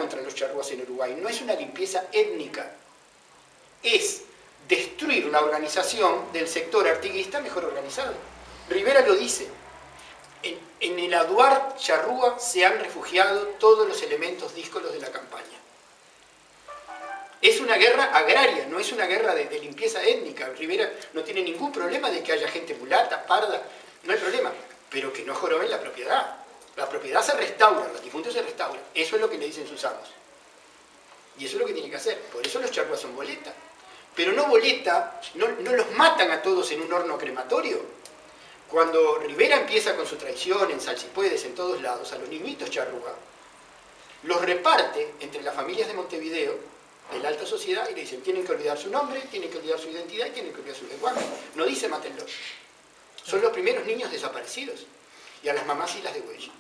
contra los charrúas en Uruguay no es una limpieza étnica, es destruir la organización del sector artiguista mejor organizado. Rivera lo dice. En el aduar charrúa se han refugiado todos los elementos díscolos de la campaña. Es una guerra agraria, no es una guerra de limpieza étnica. Rivera no tiene ningún problema de que haya gente mulata, parda, no hay problema, pero que no joroben la propiedad. La propiedad se restaura, los difuntos se restauran. Eso es lo que le dicen sus amos. Y eso es lo que tiene que hacer. Por eso los charrúas son boleta. Pero no boleta, no los matan a todos en un horno crematorio. Cuando Rivera empieza con su traición en Salsipuedes, en todos lados, a los niñitos charrúa, los reparte entre las familias de Montevideo, de la alta sociedad, y le dicen, tienen que olvidar su nombre, tienen que olvidar su identidad y tienen que olvidar su lenguaje. No dice mátenlos. Son los primeros niños desaparecidos. Y a las mamás sí las degüella.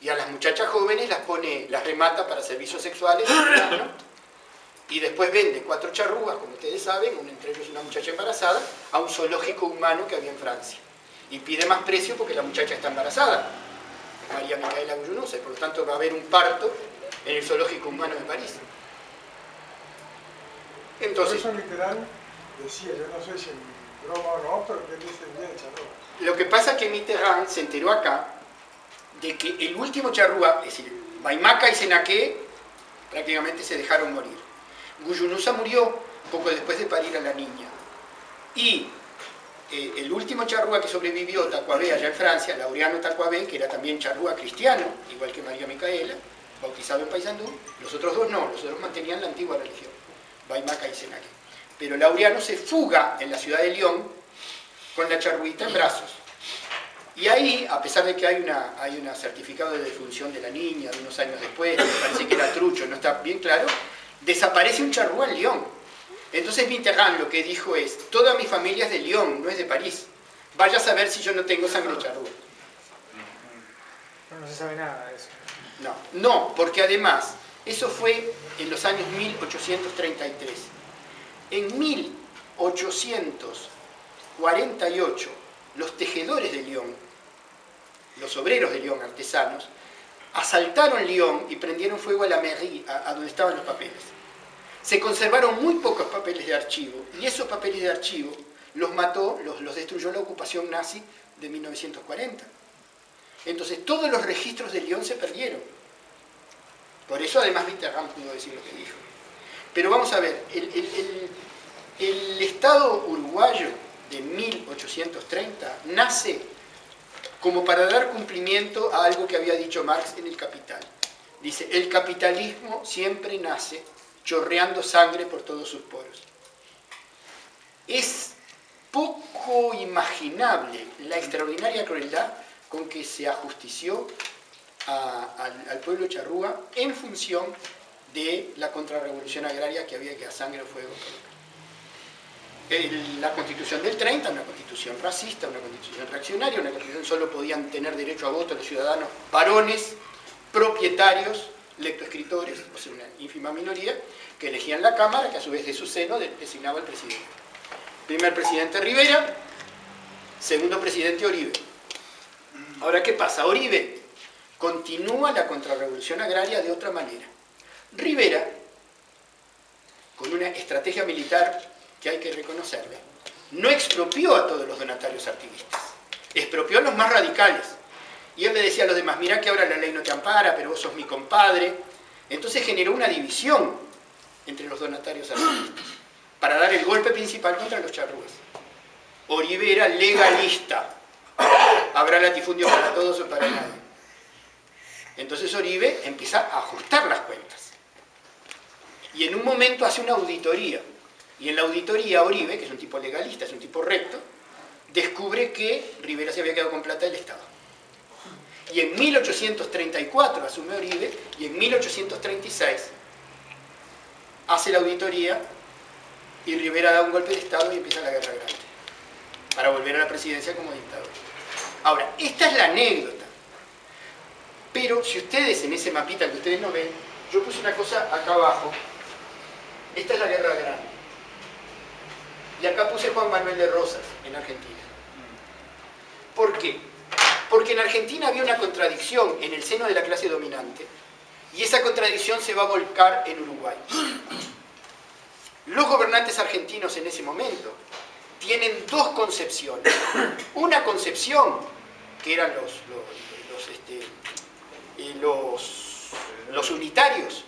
Y a las muchachas jóvenes las remata para servicios sexuales, ¿no? Y después vende 4 charrúas, como ustedes saben, entre ellos una muchacha embarazada, a un zoológico humano que había en Francia. Y pide más precio porque la muchacha está embarazada, María Micaela Guyunusa, y por lo tanto va a haber un parto en el zoológico humano de París. Entonces, por eso literal decía, yo no sé si en broma o no, pero que él descendía de charrúa. Lo que pasa es que Mitterrand se enteró acá de que el último charrúa, es decir, Baimaca y Senaqué, prácticamente se dejaron morir. Guyunusa murió poco después de parir a la niña. Y el último charrúa que sobrevivió, Tacuabé, allá en Francia, Laureano Tacuabé, que era también charrúa cristiano, igual que María Micaela, bautizado en Paysandú. Los otros dos no, los otros mantenían la antigua religión, Baimaca y Senaqué. Pero Laureano se fuga en la ciudad de Lyon con la charruita en brazos. Y ahí, a pesar de que hay un certificado de defunción de la niña de unos años después, me parece que era trucho, no está bien claro, desaparece un charrúa en Lyon. Entonces Mitterrand lo que dijo es, toda mi familia es de Lyon, no es de París. Vaya a saber si yo no tengo sangre charrúa. No se sabe nada de eso. No, porque además, eso fue en los años 1833. En 1848, los tejedores de Lyon, los obreros de Lyon, artesanos, asaltaron Lyon y prendieron fuego a la mairie, a donde estaban los papeles. Se conservaron muy pocos papeles de archivo, y esos papeles de archivo los mató, los destruyó la ocupación nazi de 1940. Entonces todos los registros de Lyon se perdieron. Por eso además Mitterrand pudo decir lo que dijo. Pero vamos a ver, el Estado uruguayo de 1830 nace como para dar cumplimiento a algo que había dicho Marx en El Capital. Dice, el capitalismo siempre nace chorreando sangre por todos sus poros. Es poco imaginable la extraordinaria crueldad con que se ajustició al pueblo charrúa en función de la contrarrevolución agraria que había que a sangre o fuego colocar. La Constitución del 30, una constitución racista, una constitución reaccionaria, una constitución solo podían tener derecho a voto los ciudadanos varones, propietarios, lectoescritores, o sea, una ínfima minoría, que elegían la Cámara, que a su vez de su seno designaba el presidente. Primer presidente Rivera, segundo presidente Oribe. Ahora, ¿qué pasa? Oribe continúa la contrarrevolución agraria de otra manera. Rivera, con una estrategia militar que hay que reconocerle, no expropió a todos los donatarios artiguistas, expropió a los más radicales. Y él le decía a los demás, mirá que ahora la ley no te ampara, pero vos sos mi compadre. Entonces generó una división entre los donatarios artiguistas para dar el golpe principal contra los charrúes. Oribe era legalista. Habrá latifundio para todos o para nadie. Entonces Oribe empieza a ajustar las cuentas. Y en un momento hace una auditoría. Y en la auditoría Oribe, que es un tipo legalista, es un tipo recto, descubre que Rivera se había quedado con plata del Estado. Y en 1834 asume Oribe, y en 1836 hace la auditoría, y Rivera da un golpe de Estado y empieza la Guerra Grande, para volver a la presidencia como dictador. Ahora, esta es la anécdota. Pero si ustedes en ese mapita que ustedes no ven, yo puse una cosa acá abajo. Esta es la Guerra Grande. Y acá puse Juan Manuel de Rosas, en Argentina. ¿Por qué? Porque en Argentina había una contradicción en el seno de la clase dominante, Y esa contradicción se va a volcar en Uruguay. Los gobernantes argentinos en ese momento tienen dos concepciones. Una concepción, que eran los unitarios,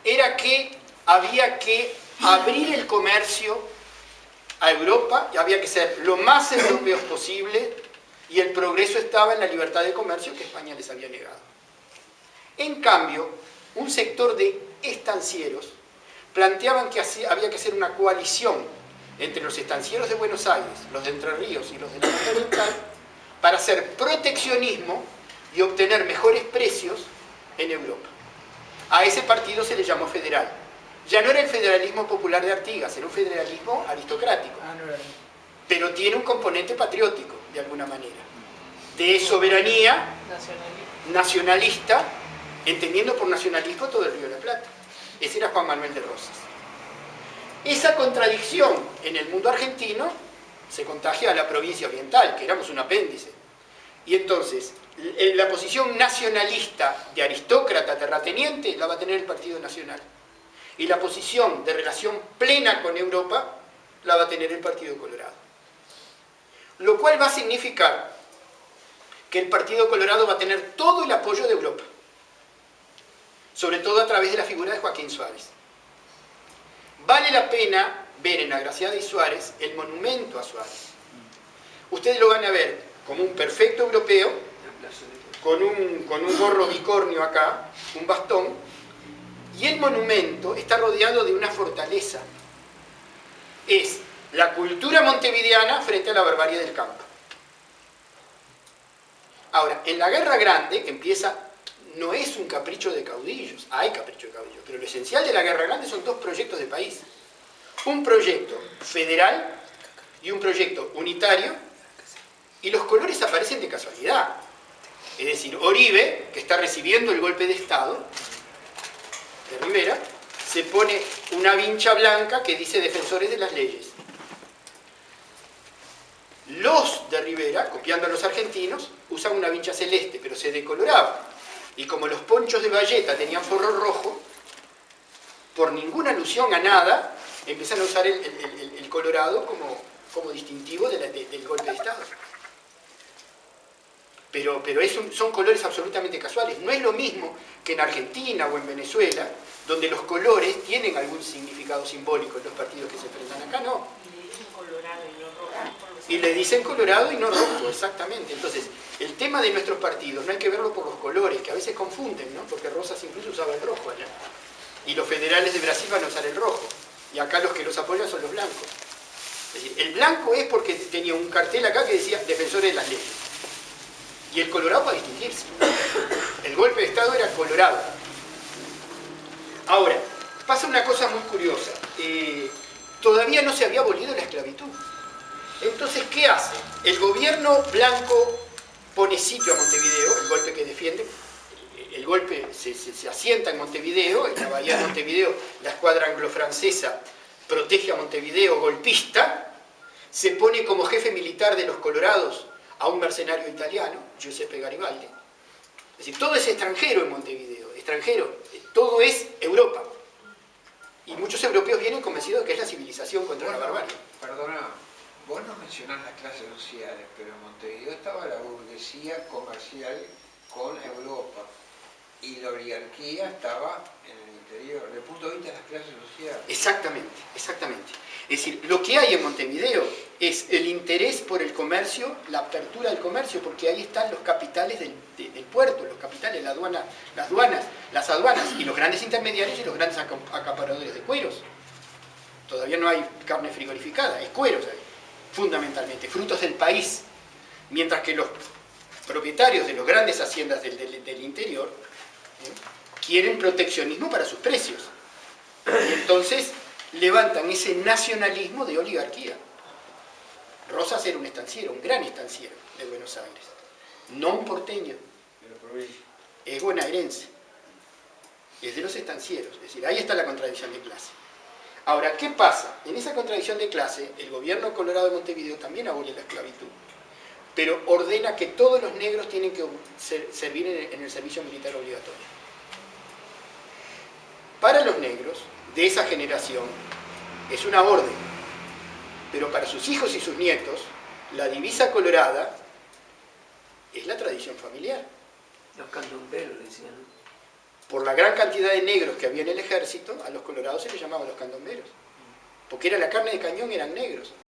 era que había que abrir el comercio a Europa, y había que ser lo más europeos posible, y el progreso estaba en la libertad de comercio que España les había negado. En cambio, un sector de estancieros planteaban que había que hacer una coalición entre los estancieros de Buenos Aires, los de Entre Ríos y los de la Parte Oriental, para hacer proteccionismo y obtener mejores precios en Europa. A ese partido se le llamó federal. Ya no era el federalismo popular de Artigas, era un federalismo aristocrático. Pero tiene un componente patriótico, de alguna manera. De soberanía nacionalista, entendiendo por nacionalismo todo el Río de la Plata. Ese era Juan Manuel de Rosas. Esa contradicción en el mundo argentino se contagia a la provincia oriental, que éramos un apéndice. Y entonces, la posición nacionalista de aristócrata terrateniente la va a tener el Partido Nacional. Y la posición de relación plena con Europa la va a tener el Partido Colorado. Lo cual va a significar que el Partido Colorado va a tener todo el apoyo de Europa. Sobre todo a través de la figura de Joaquín Suárez. Vale la pena ver en Agraciada y Suárez el monumento a Suárez. Ustedes lo van a ver como un perfecto europeo, con un gorro bicornio acá, un bastón, y el monumento está rodeado de una fortaleza. Es la cultura montevideana frente a la barbarie del campo. Ahora, en la Guerra Grande, que empieza, no es un capricho de caudillos, hay capricho de caudillos, pero lo esencial de la Guerra Grande son dos proyectos de país. Un proyecto federal y un proyecto unitario, y los colores aparecen de casualidad. Es decir, Oribe, que está recibiendo el golpe de Estado de Rivera, se pone una vincha blanca que dice defensores de las leyes. Los de Rivera, copiando a los argentinos, usan una vincha celeste, pero se decoloraba. Y como los ponchos de bayeta tenían forro rojo, por ninguna alusión a nada, empiezan a usar el colorado como distintivo del golpe de Estado. Pero son colores absolutamente casuales. No es lo mismo que en Argentina o en Venezuela, donde los colores tienen algún significado simbólico en los partidos que se enfrentan. Acá no. Y le dicen colorado y no rojo. Y le dicen colorado y no rojo, exactamente. Entonces, el tema de nuestros partidos no hay que verlo por los colores, que a veces confunden, ¿no? Porque Rosas incluso usaba el rojo allá. Y los federales de Brasil van a usar el rojo. Y acá los que los apoyan son los blancos. Es decir, el blanco es porque tenía un cartel acá que decía defensores de las leyes. Y el colorado para distinguirse. El golpe de Estado era colorado. Ahora, pasa una cosa muy curiosa. Todavía no se había abolido la esclavitud. Entonces, ¿qué hace? El gobierno blanco pone sitio a Montevideo, el golpe que defiende. El golpe se asienta en Montevideo, en la bahía de Montevideo, la escuadra anglo-francesa protege a Montevideo golpista, se pone como jefe militar de los colorados a un mercenario italiano, Giuseppe Garibaldi. Es decir, todo es extranjero en Montevideo, extranjero, todo es Europa. Y muchos europeos vienen convencidos de que es la civilización contra la barbarie. Perdona, vos no mencionás las clases sociales, pero en Montevideo estaba la burguesía comercial con Europa y la oligarquía estaba en el interior, desde el punto de vista de las clases sociales. Exactamente, exactamente. Es decir, lo que hay en Montevideo es el interés por el comercio, la apertura del comercio, porque ahí están los capitales del puerto, los capitales, las aduanas y los grandes intermediarios y los grandes acaparadores de cueros. Todavía no hay carne frigorificada, es cueros ahí, fundamentalmente, frutos del país. Mientras que los propietarios de las grandes haciendas del interior quieren proteccionismo para sus precios. Y entonces levantan ese nacionalismo de oligarquía. Rosas era un estanciero, un gran estanciero de Buenos Aires. No un porteño, es bonaerense. Es de los estancieros. Es decir, ahí está la contradicción de clase. Ahora, ¿qué pasa? En esa contradicción de clase, el gobierno colorado de Montevideo también abole la esclavitud, pero ordena que todos los negros tienen que servir en el servicio militar obligatorio. para los negros de esa generación es una orden, pero para sus hijos y sus nietos, la divisa colorada es la tradición familiar. Los candomberos le decían, ¿no? Por la gran cantidad de negros que había en el ejército, a los colorados se les llamaba los candomberos, porque era la carne de cañón, eran negros.